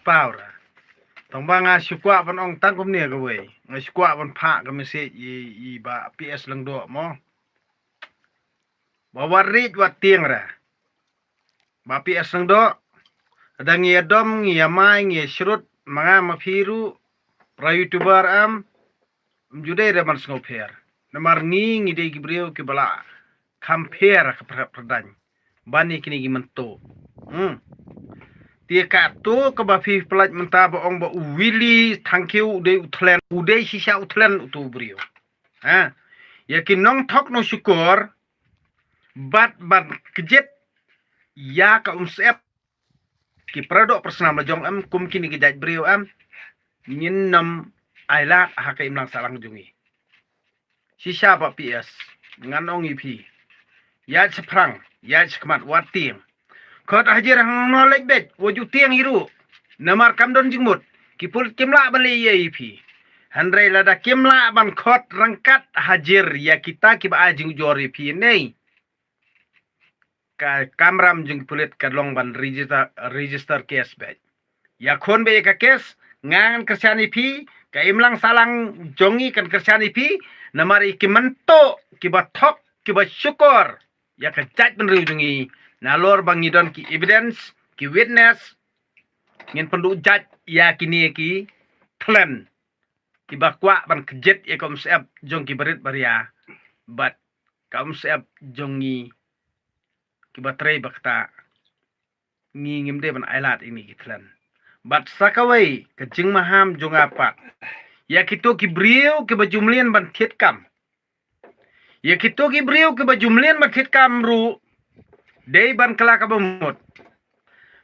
power. Tong banga syukwa pan ong tangkum ni ka we. Nga syukwa pan pha ka message i ba PS lang do mo. Ba warit wat tiang ra. Ba PS lang do. Ada ngi adom ngi amai ngi shrut mga mafiru pra youtuber jude ra man sngoper. Namar ngi de gibreu ke bala compare ka pradany. Bani kini gi mento. Dia katu ke bafi pelat mentah boong ba uwili tangkiu de utlen ude sisa utlen utu brio. Yakin nong tok no syukur bat kejet ya ka umsep ki pradok personam lajong kum kini ki jaj brio nyin nam ailat haka imlang salang jungi. Sisa ba PS nganong ipi. Ya seprang ya sekmat wating. Kot hajar hang nolek bet waju tiang hiru namar kamdon jingmut kipul kimla bali ye ipi handrai lada kimla ban kot rangkat hajar ya kita kiba ajing jori pi nei ka kamram jing pulit kadlong ban register case bet ya kon be ka case ngan kersyani pi ka imlang salang jongi kan kersyani pi namar ikimento kiba thok kiba syukur ya ka jaj ban riujungi nalor bangidon ki evidence ki witness ngin pendu jaj ya kini ki plan ki bakwa ban kejet ya kom sep jong ki berit baria bat kom sep jongi ki batrei bakta ngi ngimde ban ailat ini ki plan bat sakawai ke jing maham jong apa ya kito ki brio ki bajumlian ban thitkam ya kito ki brio ki bajumlian ban thitkam ru Dei ban kala ka bamot.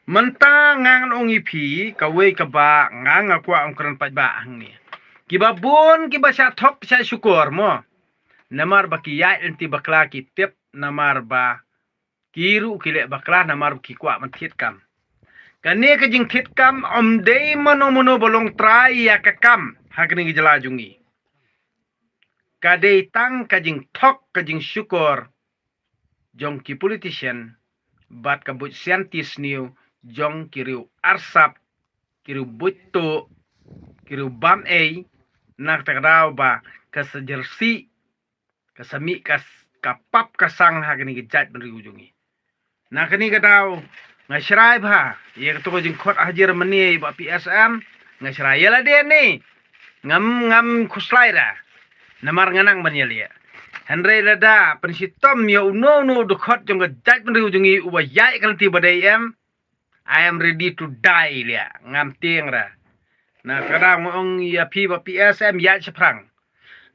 Menta ngang ong ipi kawe ka ba ngang akwa ang kran pajba ang ni. Kibabun kiba sa thok sa syukur mo. Namar ba kiya enti bakla ki tip namar ba kiru kile bakla namar ki kwa man thitkam. Kani ka jing thitkam om dei mano bolong try ya ka kam hagni jala jungi. Kadei tang ka jing thok ka jing syukur jong ki politician bat kabut scientist niu jong kiriu arsap kiriu buto kiriu bam nak takraw ba kasajersi kasami kapap kasang hagni gejat beri ujungi nak ni kadaw ngasray ba ye to jing khot hajar meni ba PSM ngasray la de ni ngam khuslai ra namar nganang banyelia Henry lada pensitom ya uno dekot jong gejat beri ujungi uba yai kan tiba dai I am ready to die lia ngam tiang ra na kadang ong ya pi ba PSM ya seprang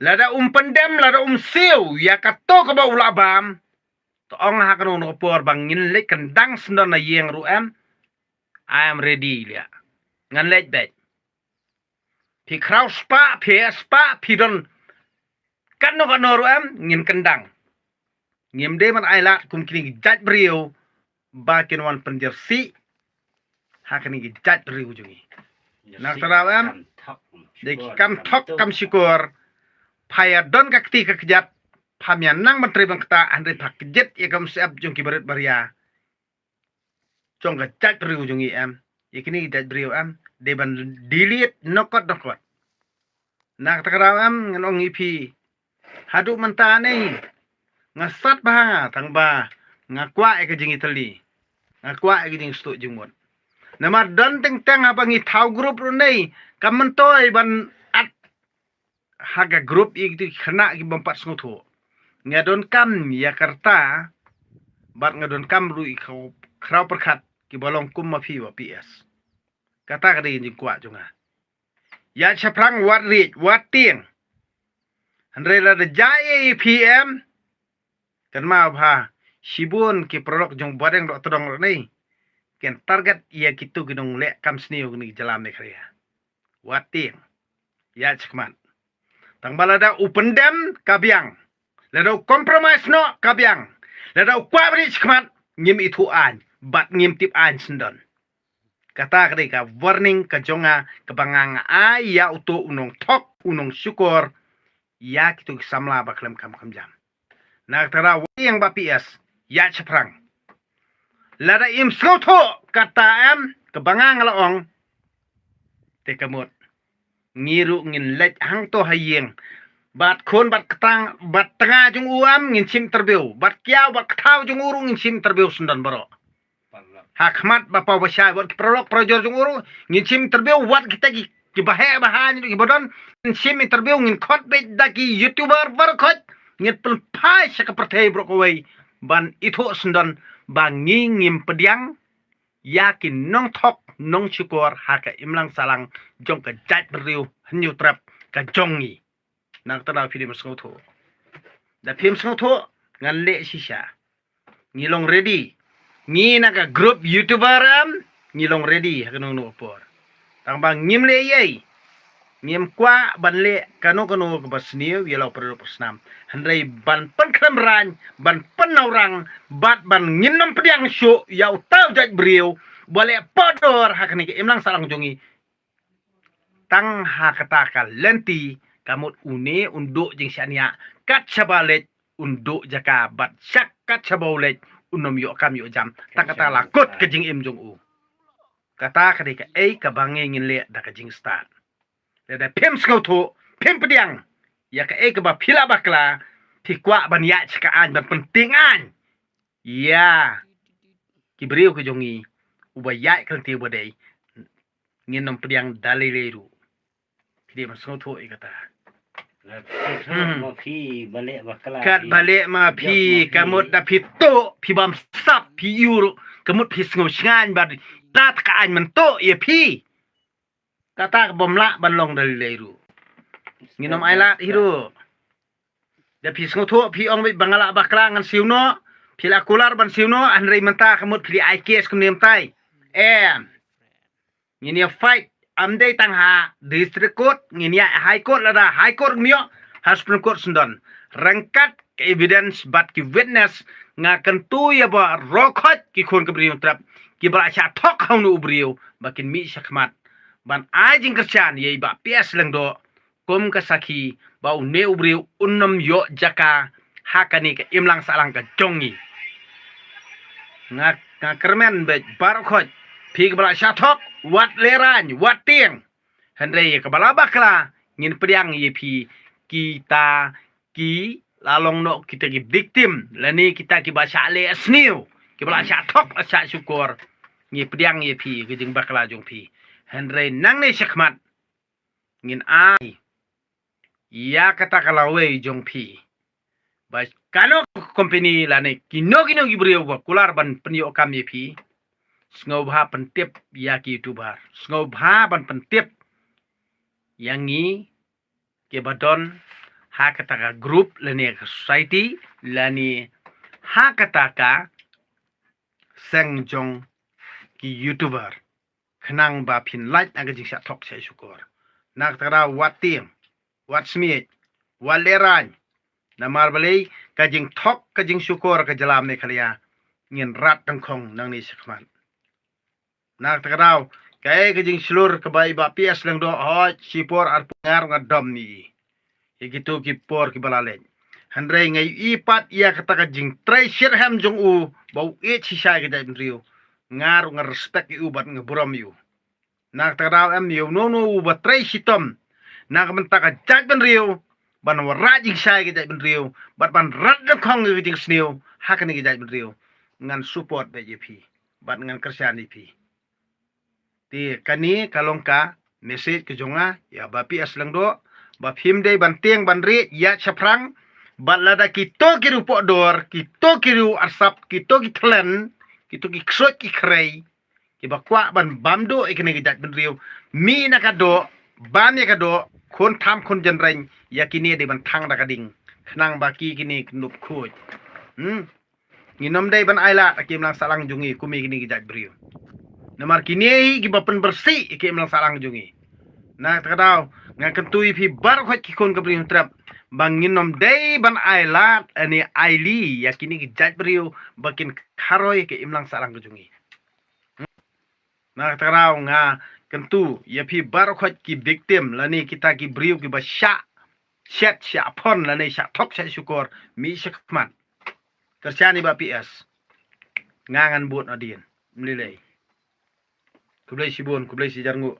lada pendem lada siu ya kato ka ba ulabam to ong ha kan no por bangin lek kendang sendon na yeng ruam I am ready lia ngan lek bet pi kraus pa PS pa pi don kan no ruam ngin kendang ngim de man ailat kum kini jaj brio bakin wan penjersi hakani jaj brio jungi nak tarawam de kam thok kam syukur phaya don ka kti ka kejat phamyan nang menteri bangkta andre phak jet ya kam siap jung ki barit baria jong ka jaj brio jungi ikini jaj brio de ban delete nokot nak tarawam ngon ipi hadu mentane ngasat bah tang ba ngakwa ke jing itali ngakwa ke jing stu jingmon nama dan teng apa ngi thau group ru nei kamantoi ban at haga group iki khana ki bompat sngotu ngadon kam Yakarta bat ngadon kam ru ikau kraw perkhat ki bolong kum mafi wa PS kata ka jing kwa junga ya chaprang wat ri wat tieng Handrela de jai PM kan ma bha sibun ki produk jong bareng dok todong ni ken target ia kitu ginong le kam sniu ni jalam ni khria wating ya chkman tang balada upendem kabyang lada compromise no kabyang lada kwabri chkman ngim itu an bat ngim tip an sendon kata ka warning ka jonga kebangang ya utu unong tok unong syukur ya kitu samla baklam kam jam nak tara yang ba PS ya ceprang lada im sloto kata kebangang laong te kamot ngiru ngin lech hang to hayeng bat khon bat ketang bat tengah jung uam ngin sim terbiu bat kiau bat thau jung uru ngin sim terbiu sundan baro hakmat bapa basya wat prolog projor jung uru ngin sim terbiu wat kita ki bahe bahan ki bodon ngin sim terbiu ngin khot be daki youtuber bar khot ngin pel phai sak perthai bro koi ban itho sundan bangi ngim pediang yakin nong thok nong syukur haka imlang salang jong ka jat beriu hanyu trap ka jongi nang tana film sengotho da film sengotho ngan le sisa ngilong ready ni naga group youtuber ngilong ready hakanong no por tang bang ngim le yei ngim kwa ban le kano ka basniu yelau perlu persnam handrai ban pen kramran ban penawrang bat ban nginom pediang syu yau tau jat beriu boleh podor hakani ke imlang salang jongi tang hakataka lenti kamut une unduk jing syania kat sabalet unduk jaka bat syak kat sabalet unom yo kam yo jam tak kata lakut ke jing im jong u kata kadika ka bange ngin le da ka jing start da pem skauto pem pediang ya ka ka ba phila bakla tikwa ban ya cikaan ban pentingan ya kibriu ke jongi ubayai kan ti bodai ngin nom pediang dalileru dia masuk tu kata kat balik ma pi kamut da pi to pi bam sap pi euro kamut pi sngo sngan bad tat ka an man to ye pi kata bom la ban long dalileru nginom ailat hiru da pi sngo tu pi ong bangala bakla ngan siuno pi la kular ban siuno anrei menta kamut pi IKS kunem tai ngini fight amdei tangha district court ngini high court lada high court mio Supreme court sundon rangkat evidence bat ki witness nga kentu ya ba rokot ki khon ke brio trap ki ba cha thok haunu brio bakin mi sakmat ban ajing kerjan ye ba ps lengdo kom ka sakhi ba ne ubrio unnam yo jaka hakani ke imlang salang ka jongi nga kermen be barokot pi ke ba cha thok wat leran wat tiang handai ke bala bakla ngin pediang ye pi kita ki lalong no kita ki victim lani kita ki baca le asniu ki bala sya thok asya syukur ngi pediang ye pi ke jing bakla jong pi handai nang ne syakmat ngin ai ya kata kalawe jong pi bas kano company lani kino ki brio ba kular ban penyo kam ye pi sngo bha pentip ya ki youtuber sngo bha ban pentip yang ni ke badon ha kataka group lani society lani ha kataka sengjong ki youtuber khnang ba phin like aga jing sa thok sai syukur nak tara watim wat smith waleran namar balai ka jing thok ka jing syukur ka jalam ne khalia ngin rat tangkhong nang ni sakman nak tara kai ka jing slur ka bai ba ps lang do ho sipor ar pungar ngadom ni ikitu ki por ki balalen handrai ngai ipat ia kata ka jing treasure ham jong u bau e chi sai ka dai rio ngar respect u bat ngabrom yu nak tara am yu no u bat treasure tom nak menta ka jak ben rio ban wara jing sai ka dai ben rio bat ban rat de khong ngi jing sneu hakani ka dai ben rio ngan support BJP bat ngan kersan ip ti kani kalongka message ke jonga ya bapi aslang do ba phim dei ban tieng ban ri ya chaprang bat lada kito kiru podor kito kiru arsap kito ki thlen kito ki ksot ki khrei ki bakwa ban bamdo ikene ki jat ben riu mi na ka do bam ya ka do khon tham khon jenreng ya kini de ban thang da ka ding khnang baki kini knup khoj nginom dei ban aila akim lang salang jungi kumi kini ki jat beriu namar kini ki bapen bersih ikim lang salang jungi nak takadau ngakentui pi bar khot ki kon kabri trap bangin nom dei ban ailat ani aili yakini ki jaj beriu bakin kharoi ke imlang salang jungi nak takadau nga kentu ya pi bar khot ki victim lani kita ki beriu ki basya set sya pon lani sya thok sya syukur mi syakman kerjani ba PS ngangan buat adien mlilei kublai sibun kublai si jarngu